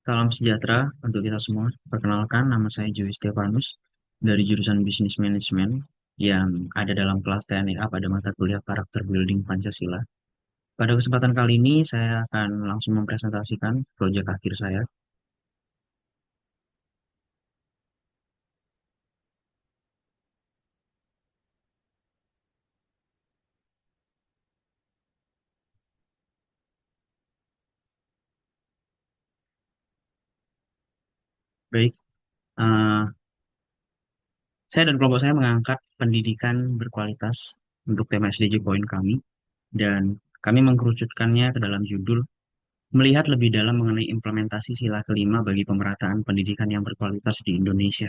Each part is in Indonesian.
Salam sejahtera untuk kita semua. Perkenalkan, nama saya Joey Stefanus dari jurusan Bisnis Manajemen yang ada dalam kelas TNIA pada mata kuliah Karakter Building Pancasila. Pada kesempatan kali ini, saya akan langsung mempresentasikan proyek akhir saya. Baik, eh, saya dan kelompok saya mengangkat pendidikan berkualitas untuk tema SDG poin kami, dan kami mengkerucutkannya ke dalam judul melihat lebih dalam mengenai implementasi sila kelima bagi pemerataan pendidikan yang berkualitas di Indonesia.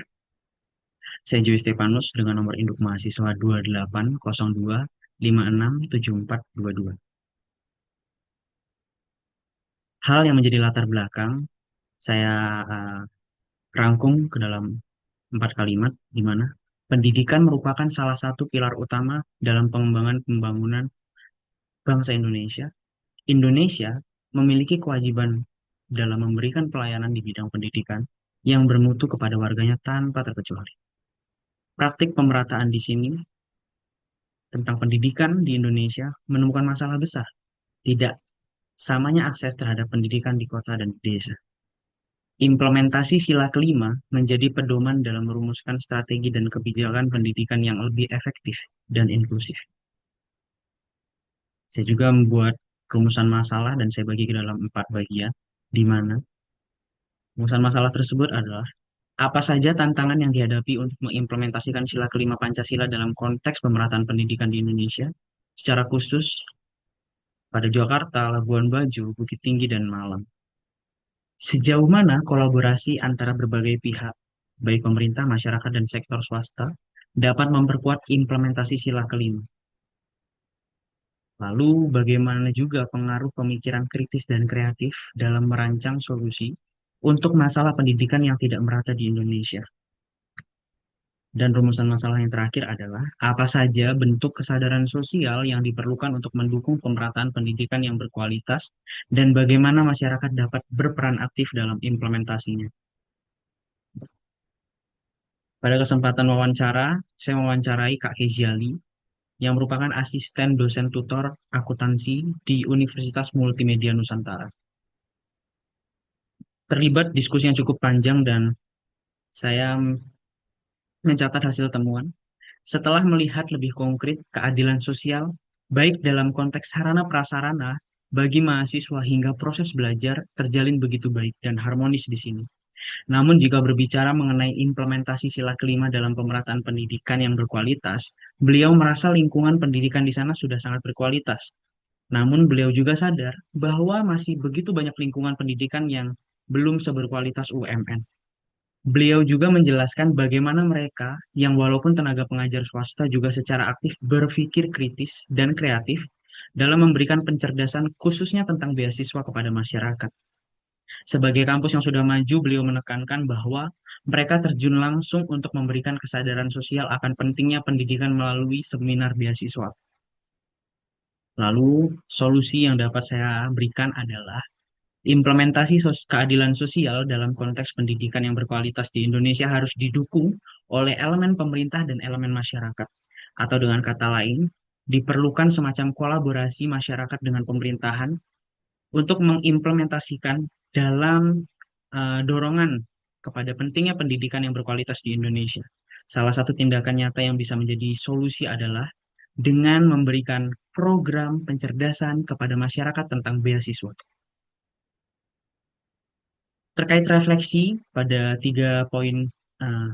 Saya Joy Stefanus dengan nomor induk mahasiswa 2802567422. Hal yang menjadi latar belakang saya eh, rangkum ke dalam 4 kalimat, di mana pendidikan merupakan salah satu pilar utama dalam pengembangan pembangunan bangsa Indonesia. Indonesia memiliki kewajiban dalam memberikan pelayanan di bidang pendidikan yang bermutu kepada warganya tanpa terkecuali. Praktik pemerataan di sini tentang pendidikan di Indonesia menemukan masalah besar. Tidak samanya akses terhadap pendidikan di kota dan di desa. Implementasi sila kelima menjadi pedoman dalam merumuskan strategi dan kebijakan pendidikan yang lebih efektif dan inklusif. Saya juga membuat rumusan masalah dan saya bagi ke dalam 4 bagian, di mana rumusan masalah tersebut adalah apa saja tantangan yang dihadapi untuk mengimplementasikan sila kelima Pancasila dalam konteks pemerataan pendidikan di Indonesia, secara khusus pada Jakarta, Labuan Bajo, Bukit Tinggi, dan Malang. Sejauh mana kolaborasi antara berbagai pihak, baik pemerintah, masyarakat, dan sektor swasta, dapat memperkuat implementasi sila kelima? Lalu, bagaimana juga pengaruh pemikiran kritis dan kreatif dalam merancang solusi untuk masalah pendidikan yang tidak merata di Indonesia? Dan rumusan masalah yang terakhir adalah apa saja bentuk kesadaran sosial yang diperlukan untuk mendukung pemerataan pendidikan yang berkualitas dan bagaimana masyarakat dapat berperan aktif dalam implementasinya. Pada kesempatan wawancara, saya mewawancarai Kak Keziali yang merupakan asisten dosen tutor akuntansi di Universitas Multimedia Nusantara. Terlibat diskusi yang cukup panjang dan saya mencatat hasil temuan. Setelah melihat lebih konkret keadilan sosial, baik dalam konteks sarana prasarana bagi mahasiswa hingga proses belajar terjalin begitu baik dan harmonis di sini. Namun jika berbicara mengenai implementasi sila kelima dalam pemerataan pendidikan yang berkualitas, beliau merasa lingkungan pendidikan di sana sudah sangat berkualitas. Namun beliau juga sadar bahwa masih begitu banyak lingkungan pendidikan yang belum seberkualitas UMN. Beliau juga menjelaskan bagaimana mereka yang walaupun tenaga pengajar swasta juga secara aktif berpikir kritis dan kreatif dalam memberikan pencerdasan khususnya tentang beasiswa kepada masyarakat. Sebagai kampus yang sudah maju, beliau menekankan bahwa mereka terjun langsung untuk memberikan kesadaran sosial akan pentingnya pendidikan melalui seminar beasiswa. Lalu, solusi yang dapat saya berikan adalah implementasi keadilan sosial dalam konteks pendidikan yang berkualitas di Indonesia harus didukung oleh elemen pemerintah dan elemen masyarakat. Atau dengan kata lain, diperlukan semacam kolaborasi masyarakat dengan pemerintahan untuk mengimplementasikan dalam dorongan kepada pentingnya pendidikan yang berkualitas di Indonesia. Salah satu tindakan nyata yang bisa menjadi solusi adalah dengan memberikan program pencerdasan kepada masyarakat tentang beasiswa. Terkait refleksi pada 3 poin uh,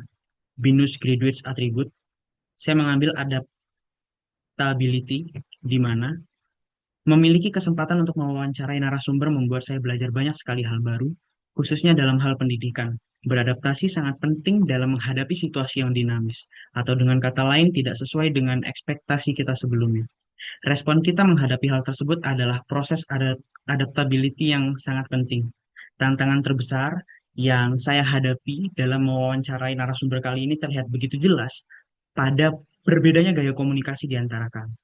BINUS Graduates Attribute, saya mengambil adaptability, di mana memiliki kesempatan untuk mewawancarai narasumber membuat saya belajar banyak sekali hal baru, khususnya dalam hal pendidikan. Beradaptasi sangat penting dalam menghadapi situasi yang dinamis, atau dengan kata lain tidak sesuai dengan ekspektasi kita sebelumnya. Respon kita menghadapi hal tersebut adalah proses adaptability yang sangat penting. Tantangan terbesar yang saya hadapi dalam mewawancarai narasumber kali ini terlihat begitu jelas pada berbedanya gaya komunikasi di antara kami.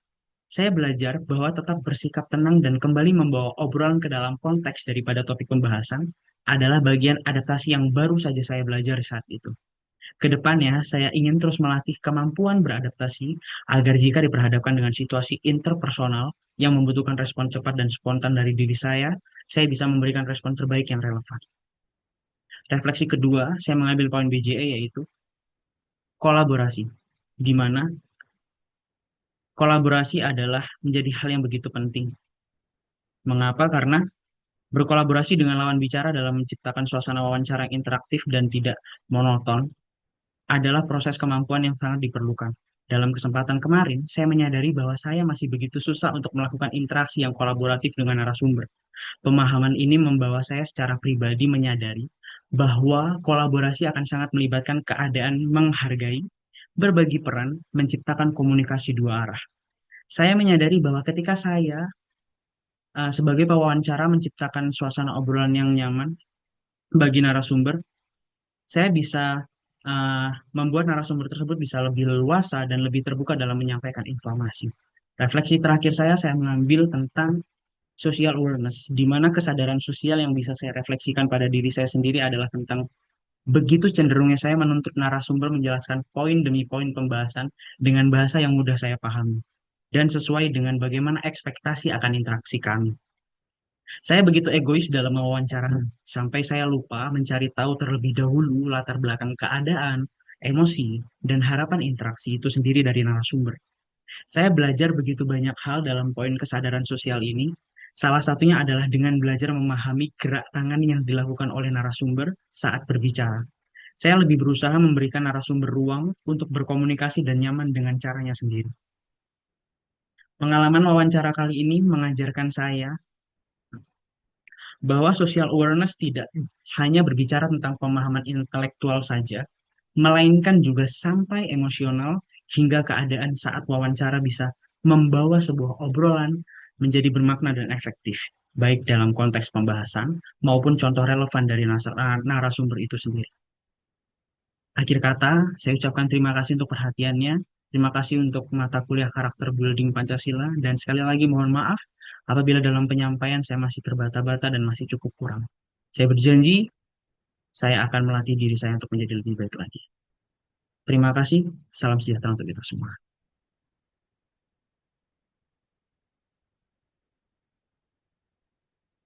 Saya belajar bahwa tetap bersikap tenang dan kembali membawa obrolan ke dalam konteks daripada topik pembahasan adalah bagian adaptasi yang baru saja saya belajar saat itu. Kedepannya, saya ingin terus melatih kemampuan beradaptasi agar jika diperhadapkan dengan situasi interpersonal yang membutuhkan respon cepat dan spontan dari diri saya bisa memberikan respon terbaik yang relevan. Refleksi kedua, saya mengambil poin BJE yaitu kolaborasi, di mana kolaborasi adalah menjadi hal yang begitu penting. Mengapa? Karena berkolaborasi dengan lawan bicara dalam menciptakan suasana wawancara yang interaktif dan tidak monoton adalah proses kemampuan yang sangat diperlukan. Dalam kesempatan kemarin, saya menyadari bahwa saya masih begitu susah untuk melakukan interaksi yang kolaboratif dengan narasumber. Pemahaman ini membawa saya secara pribadi menyadari bahwa kolaborasi akan sangat melibatkan keadaan menghargai, berbagi peran, menciptakan komunikasi dua arah. Saya menyadari bahwa ketika saya sebagai pewawancara menciptakan suasana obrolan yang nyaman bagi narasumber, saya bisa uh, membuat narasumber tersebut bisa lebih leluasa dan lebih terbuka dalam menyampaikan informasi. Refleksi terakhir saya mengambil tentang social awareness, di mana kesadaran sosial yang bisa saya refleksikan pada diri saya sendiri adalah tentang begitu cenderungnya saya menuntut narasumber menjelaskan poin demi poin pembahasan dengan bahasa yang mudah saya pahami dan sesuai dengan bagaimana ekspektasi akan interaksi kami. Saya begitu egois dalam mewawancara sampai saya lupa mencari tahu terlebih dahulu latar belakang keadaan, emosi, dan harapan interaksi itu sendiri dari narasumber. Saya belajar begitu banyak hal dalam poin kesadaran sosial ini. Salah satunya adalah dengan belajar memahami gerak tangan yang dilakukan oleh narasumber saat berbicara. Saya lebih berusaha memberikan narasumber ruang untuk berkomunikasi dan nyaman dengan caranya sendiri. Pengalaman wawancara kali ini mengajarkan saya bahwa social awareness tidak hanya berbicara tentang pemahaman intelektual saja, melainkan juga sampai emosional hingga keadaan saat wawancara bisa membawa sebuah obrolan menjadi bermakna dan efektif, baik dalam konteks pembahasan maupun contoh relevan dari narasumber itu sendiri. Akhir kata, saya ucapkan terima kasih untuk perhatiannya. Terima kasih untuk mata kuliah karakter building Pancasila. Dan sekali lagi mohon maaf apabila dalam penyampaian saya masih terbata-bata dan masih cukup kurang. Saya berjanji, saya akan melatih diri saya untuk menjadi lebih baik lagi. Terima kasih. Salam sejahtera untuk kita semua.